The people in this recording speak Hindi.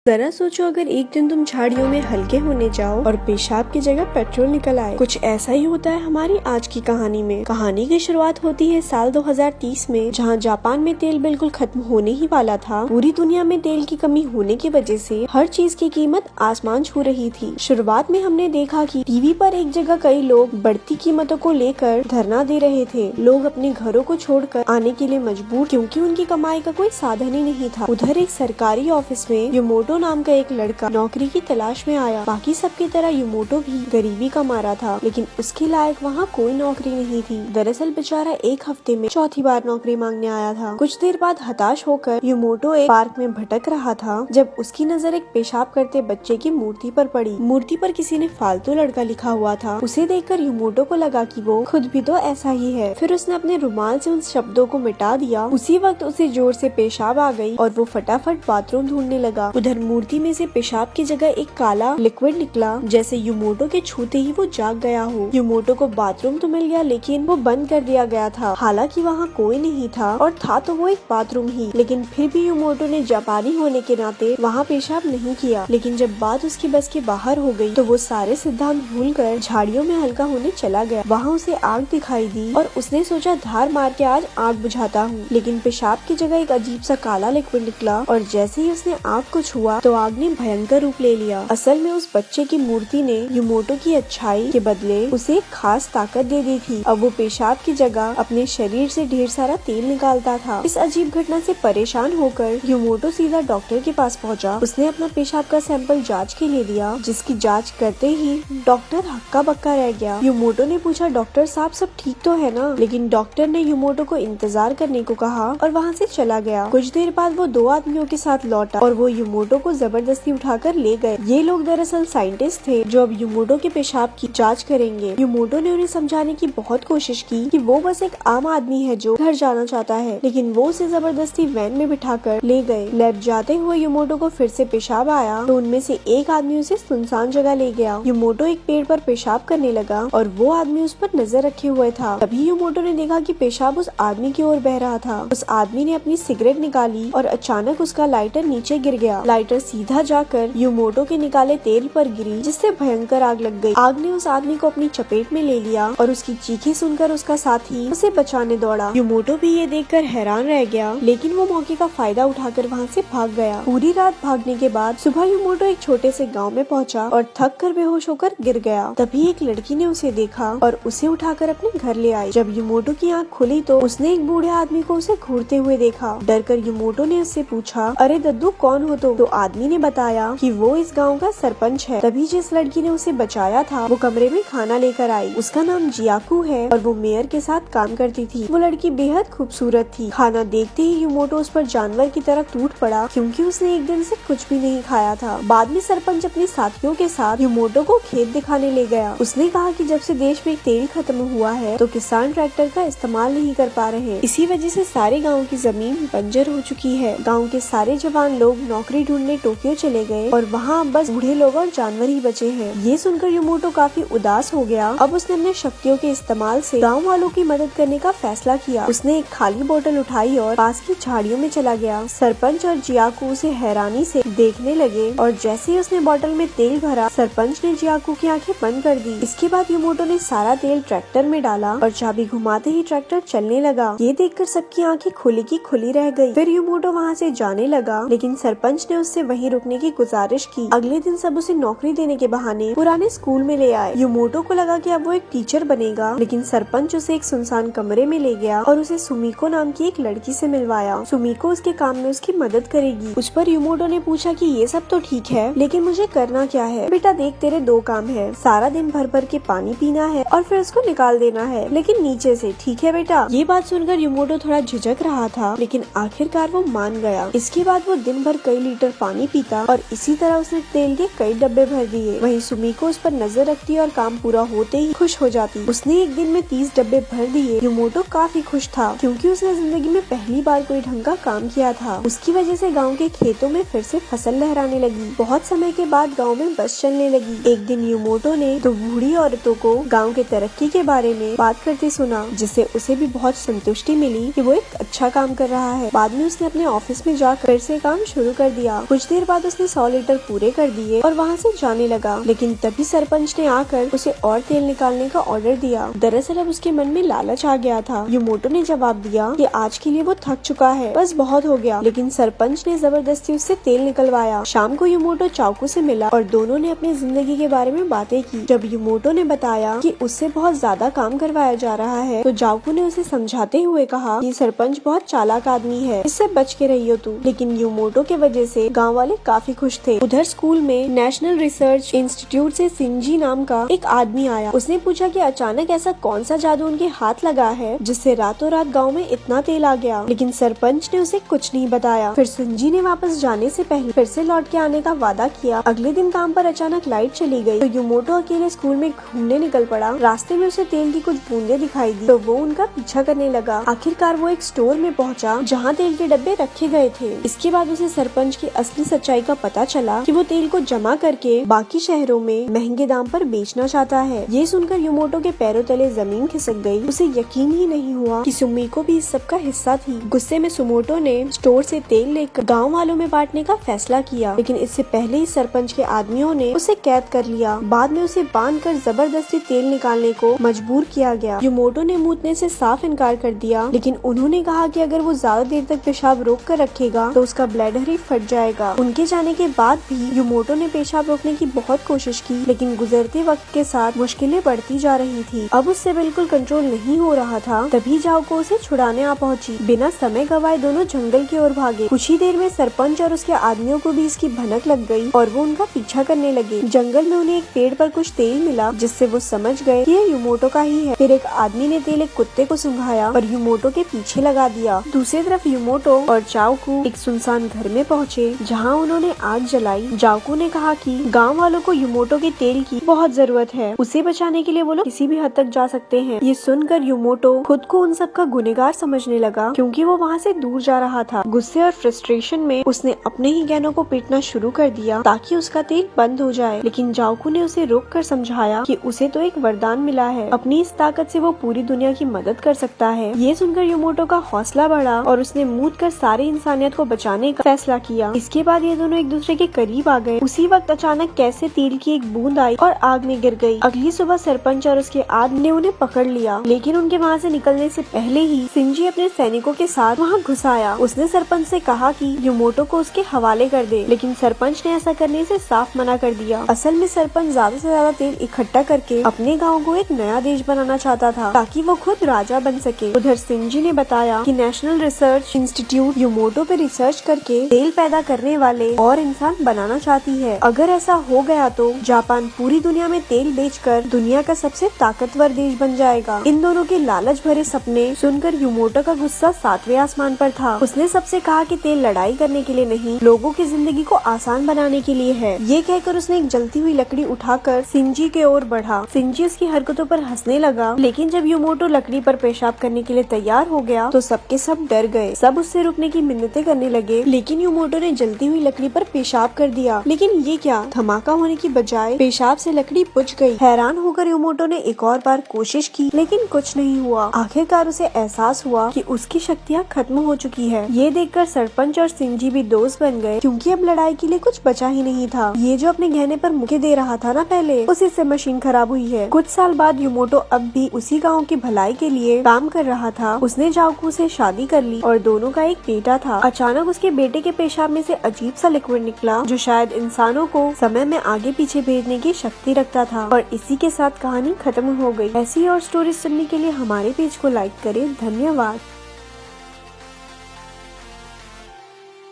जरा सोचो अगर एक दिन तुम झाड़ियों में हल्के होने जाओ और पेशाब की जगह पेट्रोल निकल आए। कुछ ऐसा ही होता है हमारी आज की कहानी में। कहानी की शुरुआत होती है साल 2030 में, जहां जापान में तेल बिल्कुल खत्म होने ही वाला था। पूरी दुनिया में तेल की कमी होने की वजह से हर चीज की कीमत आसमान छू रही थी। शुरुआत में हमने देखा कि टीवी पर एक जगह कई लोग बढ़ती कीमतों को लेकर धरना दे रहे थे। लोग अपने घरों को छोड़कर आने के लिए मजबूर, क्योंकि उनकी कमाई का कोई साधन ही नहीं था। उधर एक सरकारी ऑफिस में युमोटो नाम का एक लड़का नौकरी की तलाश में आया। बाकी सबकी तरह युमोटो भी गरीबी का मारा था, लेकिन उसके लायक वहाँ कोई नौकरी नहीं थी। दरअसल बेचारा एक हफ्ते में चौथी बार नौकरी मांगने आया था। कुछ देर बाद हताश होकर युमोटो एक पार्क में भटक रहा था, जब उसकी नजर एक पेशाब करते बच्चे की मूर्ति पर पड़ी। मूर्ति पर किसी ने फालतू लड़का लिखा हुआ था। उसे देखकर युमोटो को लगा कि वो खुद भी तो ऐसा ही है। फिर उसने अपने रुमाल से उन शब्दों को मिटा दिया। उसी वक्त उसे जोर से पेशाब आ गई और वो फटाफट बाथरूम ढूंढने लगा। उधर मूर्ति में से पेशाब की जगह एक काला लिक्विड निकला, जैसे युमोटो के छूते ही वो जाग गया हो। युमोटो को बाथरूम तो मिल गया, लेकिन वो बंद कर दिया गया था। हालांकि वहाँ कोई नहीं था, और था तो वो एक बाथरूम ही, लेकिन फिर भी युमोटो ने जापानी होने के नाते वहाँ पेशाब नहीं किया। लेकिन जब बात उसकी बस के बाहर हो गई तो वो सारे सिद्धांत भूलकर झाड़ियों में हल्का होने चला गया। वहाँ उसे आग दिखाई दी और उसने सोचा धार मार के आज आग बुझाता हूँ। लेकिन पेशाब की जगह एक अजीब सा काला लिक्विड निकला, और जैसे ही उसने आग को छुआ तो आग ने भयंकर रूप ले लिया। असल में उस बच्चे की मूर्ति ने युमोटो की अच्छाई के बदले उसे एक खास ताकत दे दी थी। अब वो पेशाब की जगह अपने शरीर से ढेर सारा तेल निकालता था। इस अजीब घटना से परेशान होकर युमोटो सीधा डॉक्टर के पास पहुंचा। उसने अपना पेशाब का सैंपल जांच के लिए दिया, जिसकी जांच करते ही डॉक्टर हक्का बक्का रह गया। युमोटो ने पूछा, डॉक्टर साहब सब ठीक तो है ना? लेकिन डॉक्टर ने युमोटो को इंतजार करने को कहा और वहाँ से चला गया। कुछ देर बाद वो दो आदमियों के साथ लौटा और वो युमोटो को जबरदस्ती उठाकर ले गए। ये लोग दरअसल साइंटिस्ट थे जो अब युमोटो के पेशाब की जांच करेंगे। युमोटो ने उन्हें समझाने की बहुत कोशिश की कि वो बस एक आम आदमी है जो घर जाना चाहता है, लेकिन वो उसे जबरदस्ती वैन में बिठाकर ले गए। लैब जाते हुए युमोटो को फिर से पेशाब आया तो उनमें से एक आदमी उसे सुनसान जगह ले गया। युमोटो एक पेड़ पर पेशाब करने लगा और वो आदमी उस पर नजर रखे हुए था। तभी युमोटो ने देखा कि पेशाब उस आदमी की ओर बह रहा था। उस आदमी ने अपनी सिगरेट निकाली और अचानक उसका लाइटर नीचे गिर गया। लाइटर सीधा जाकर युमोटो के निकाले तेल पर गिरी, जिससे भयंकर आग लग गई। आग ने उस आदमी को अपनी चपेट में ले लिया और उसकी चीखें सुनकर उसका साथी उसे बचाने दौड़ा। युमोटो भी ये देखकर हैरान रह गया, लेकिन वो मौके का फायदा उठाकर वहाँ से भाग गया। पूरी रात भागने के बाद सुबह युमोटो एक छोटे से गाँव में पहुँचा और थक कर बेहोश होकर गिर गया। तभी एक लड़की ने उसे देखा और उसे उठाकर अपने घर ले आई। जब युमोटो की आँख खुली तो उसने एक बूढ़े आदमी को उसे घूरते हुए देखा। डरकर युमोटो ने उससे पूछा, अरे दद्दू कौन हो तुम? तो आदमी ने बताया कि वो इस गांव का सरपंच है। तभी जिस लड़की ने उसे बचाया था वो कमरे में खाना लेकर आई। उसका नाम जियाकू है और वो मेयर के साथ काम करती थी। वो लड़की बेहद खूबसूरत थी। खाना देखते ही युमोटो उस पर जानवर की तरह टूट पड़ा, क्योंकि उसने एक दिन से कुछ भी नहीं खाया था। बाद में सरपंच अपने साथियों के साथ युमोटो को खेत दिखाने ले गया। उसने कहा कि जब से देश में तेल खत्म हुआ है तो किसान ट्रैक्टर का इस्तेमाल नहीं कर पा रहे। इसी वजह से सारे गाँव की जमीन बंजर हो चुकी है। गाँव के सारे जवान लोग नौकरी ढूंढने टोक्यो चले गए और वहाँ बस बूढ़े लोग और जानवर ही बचे हैं। ये सुनकर युमोटो काफी उदास हो गया। अब उसने अपने शक्तियों के इस्तेमाल से गांव वालों की मदद करने का फैसला किया। उसने एक खाली बोतल उठाई और पास की झाड़ियों में चला गया। सरपंच और जियाकू उसे हैरानी से देखने लगे और जैसे ही उसने बोतल में तेल भरा, सरपंच ने जियाकू की आंखें बंद कर दी। इसके बाद युमोटो ने सारा तेल ट्रैक्टर में डाला और चाबी घुमाते ही ट्रैक्टर चलने लगा। ये देखकर सबकी आंखें खुली की खुली रह गई। फिर युमोटो वहाँ से जाने लगा, लेकिन सरपंच ने उससे वहीं रुकने की गुजारिश की। अगले दिन सब उसे नौकरी देने के बहाने पुराने स्कूल में ले आए। युमोटो को लगा कि अब वो एक टीचर बनेगा, लेकिन सरपंच उसे एक सुनसान कमरे में ले गया और उसे सुमिको नाम की एक लड़की से मिलवाया। सुमिको उसके काम में उसकी मदद करेगी। उस पर युमोटो ने पूछा कि ये सब तो ठीक है, लेकिन मुझे करना क्या है? बेटा देख, तेरे दो काम है, सारा दिन भर भर के पानी पीना है और फिर उसको निकाल देना है, लेकिन नीचे से, ठीक है बेटा? ये बात सुनकर युमोटो थोड़ा झिझक रहा था, लेकिन आखिरकार वो मान गया। इसके बाद वो दिन भर कई लीटर पानी पीता और इसी तरह उसने तेल के कई डब्बे भर दिए। वहीं सुमिको उस पर नजर रखती और काम पूरा होते ही खुश हो जाती। उसने एक दिन में 30 डब्बे भर दिए। युमोटो काफी खुश था, क्योंकि उसने जिंदगी में पहली बार कोई ढंग का काम किया था। उसकी वजह से गांव के खेतों में फिर से फसल लहराने लगी। बहुत समय के बाद गांव में बस चलने लगी। एक दिन युमोटो ने दो बूढ़ी औरतों को गांव के तरक्की के बारे में बात करते सुना, जिससे उसे भी बहुत संतुष्टि मिली कि वो एक अच्छा काम कर रहा है। बाद में उसने अपने ऑफिस में जाकर फिर से काम शुरू कर दिया। कुछ देर बाद उसने 100 लीटर पूरे कर दिए और वहाँ से जाने लगा, लेकिन तभी सरपंच ने आकर उसे और तेल निकालने का ऑर्डर दिया। दरअसल अब उसके मन में लालच आ गया था। युमोटो ने जवाब दिया कि आज के लिए वो थक चुका है, बस बहुत हो गया, लेकिन सरपंच ने जबरदस्ती उससे तेल निकलवाया। शाम को युमोटो चाकू से मिला और दोनों ने अपनी जिंदगी के बारे में बातें की। जब युमोटो ने बताया कि उससे बहुत ज्यादा काम करवाया जा रहा है, तो चाकू ने उसे समझाते हुए कहा कि सरपंच बहुत चालाक आदमी है, इससे बच के रहियो तू। लेकिन युमोटो के वजह से गाँव वाले काफी खुश थे। उधर स्कूल में नेशनल रिसर्च इंस्टीट्यूट से सिंजी नाम का एक आदमी आया। उसने पूछा कि अचानक ऐसा कौन सा जादू उनके हाथ लगा है जिससे रातों रात गांव में इतना तेल आ गया, लेकिन सरपंच ने उसे कुछ नहीं बताया। फिर सिंजी ने वापस जाने से पहले फिर से लौट के आने का वादा किया। अगले दिन काम पर अचानक लाइट चली गई तो युमोटो अकेले स्कूल में घूमने निकल पड़ा। रास्ते में उसे तेल की कुछ बूंदे दिखाई दी तो वो उनका पीछा करने लगा। आखिरकार वो एक स्टोर में पहुंचा जहाँ तेल के डब्बे रखे गए थे। इसके बाद उसे सरपंच की असली सच्चाई का पता चला कि वो तेल को जमा करके बाकी शहरों में महंगे दाम पर बेचना चाहता है। ये सुनकर युमोटो के पैरों तले जमीन खिसक गई। उसे यकीन ही नहीं हुआ कि सुमिको भी इस सब का हिस्सा थी। गुस्से में सुमोटो ने स्टोर से तेल लेकर गांव वालों में बांटने का फैसला किया, लेकिन इससे पहले ही सरपंच के आदमियों ने उसे कैद कर लिया। बाद में उसे बांधकर जबरदस्ती तेल निकालने को मजबूर किया गया। युमोटो ने मूतने से साफ इनकार कर दिया, लेकिन उन्होंने कहा कि अगर वो ज्यादा देर तक पेशाब रोक कर रखेगा तो उसका ब्लैडर ही फट जाएगा। उनके जाने के बाद भी युमोटो ने पेशाब रोकने की बहुत कोशिश की, लेकिन गुजरते वक्त के साथ मुश्किलें बढ़ती जा रही थी। अब उससे बिल्कुल कंट्रोल नहीं हो रहा था। तभी जाओको उसे छुड़ाने आ पहुंची। बिना समय गवाए दोनों जंगल की ओर भागे। कुछ ही देर में सरपंच और उसके आदमियों को भी इसकी भनक लग गई और वो उनका पीछा करने लगे। जंगल में उन्हें एक पेड़ पर कुछ तेल मिला जिससे वो समझ गए कि ये युमोटो का ही है। फिर एक आदमी ने तेल एक कुत्ते को सुंघाया और युमोटो के पीछे लगा दिया। दूसरी तरफ युमोटो और चाओकू एक सुनसान घर में पहुँचे जहाँ उन्होंने आग जलाई। चाओकू ने कहा कि गाँव वालों को युमोटो के तेल की बहुत जरूरत है, उसे बचाने के लिए वो लोग किसी भी हद तक जा सकते हैं। ये सुनकर युमोटो खुद को उन सब का गुनहगार समझने लगा क्योंकि वो वहाँ से दूर जा रहा था। गुस्से और फ्रस्ट्रेशन में उसने अपने ही गहनों को पीटना शुरू कर दिया ताकि उसका तेल बंद हो जाए, लेकिन जाओकू ने उसे रोक कर समझाया कि उसे तो एक वरदान मिला है, अपनी इस ताकत से वो पूरी दुनिया की मदद कर सकता है। ये सुनकर युमोटो का हौसला बढ़ा और उसने मूत कर सारी इंसानियत को बचाने का फैसला किया। इसके बाद ये दोनों एक दूसरे के करीब आ गए। उसी वक्त अचानक कैसे तेल की एक बूंद आई और आग में गिर गई। अगली सुबह सरपंच और उसके आदमी ने उन्हें पकड़ लिया, लेकिन उनके वहाँ से निकलने से पहले ही सिंजी अपने सैनिकों के साथ वहाँ घुस आया। उसने सरपंच से कहा कि युमोटो को उसके हवाले कर दे, लेकिन सरपंच ने ऐसा करने से साफ मना कर दिया। असल में सरपंच ज्यादा से ज्यादा तेल इकट्ठा करके अपने गाँव को एक नया देश बनाना चाहता था ताकि वो खुद राजा बन सके। उधर सिंजी ने बताया कि नेशनल रिसर्च इंस्टीट्यूट युमोटो पे रिसर्च करके तेल पैदा करने वाले और इंसान बनाना चाहती है। अगर ऐसा हो गया तो जापान पूरी दुनिया में तेल बेचकर दुनिया का सबसे ताकतवर देश बन जाएगा। इन दोनों के लालच भरे सपने सुनकर युमोटो का गुस्सा 7वें आसमान पर था। उसने सबसे कहा कि तेल लड़ाई करने के लिए नहीं, लोगों की जिंदगी को आसान बनाने के लिए है। ये कहकर उसने एक जलती हुई लकड़ी उठाकर सिंजी के ओर बढ़ा। सिंजी उसकी हरकतों पर हंसने लगा, लेकिन जब युमोटो लकड़ी पर पेशाब करने के लिए तैयार हो गया तो सबके सब डर गए। सब उससे रुकने की मिन्नतें करने लगे, लेकिन युमोटो ने जलती हुई लकड़ी पर पेशाब कर दिया। लेकिन ये क्या, धमाका होने की बजाय पेशाब से लकड़ी बुझ गई। हैरान होकर युमोटो ने एक और बार कोशिश की, लेकिन कुछ नहीं हुआ। आखिरकार उसे एहसास हुआ कि उसकी शक्तियाँ खत्म हो चुकी है। ये देखकर सरपंच और सिंजी भी दोस्त बन गए क्योंकि अब लड़ाई के लिए कुछ बचा ही नहीं था। ये जो अपने गहने पर मुके दे रहा था ना पहले, उसी से मशीन खराब हुई है। कुछ साल बाद युमोटो अब भी उसी गाँव की भलाई के लिए काम कर रहा था। उसने जाओकू से शादी कर ली और दोनों का एक बेटा था। अचानक उसके बेटे के पेशाब में से अजीब सा लिक्विड निकला जो शायद इंसानों को समय में आगे पीछे भेजने की शक्ति रखता था। और इसी के साथ कहानी खत्म हो गई। ऐसी और स्टोरीज सुनने के लिए हमारे पेज को लाइक करें। धन्यवाद।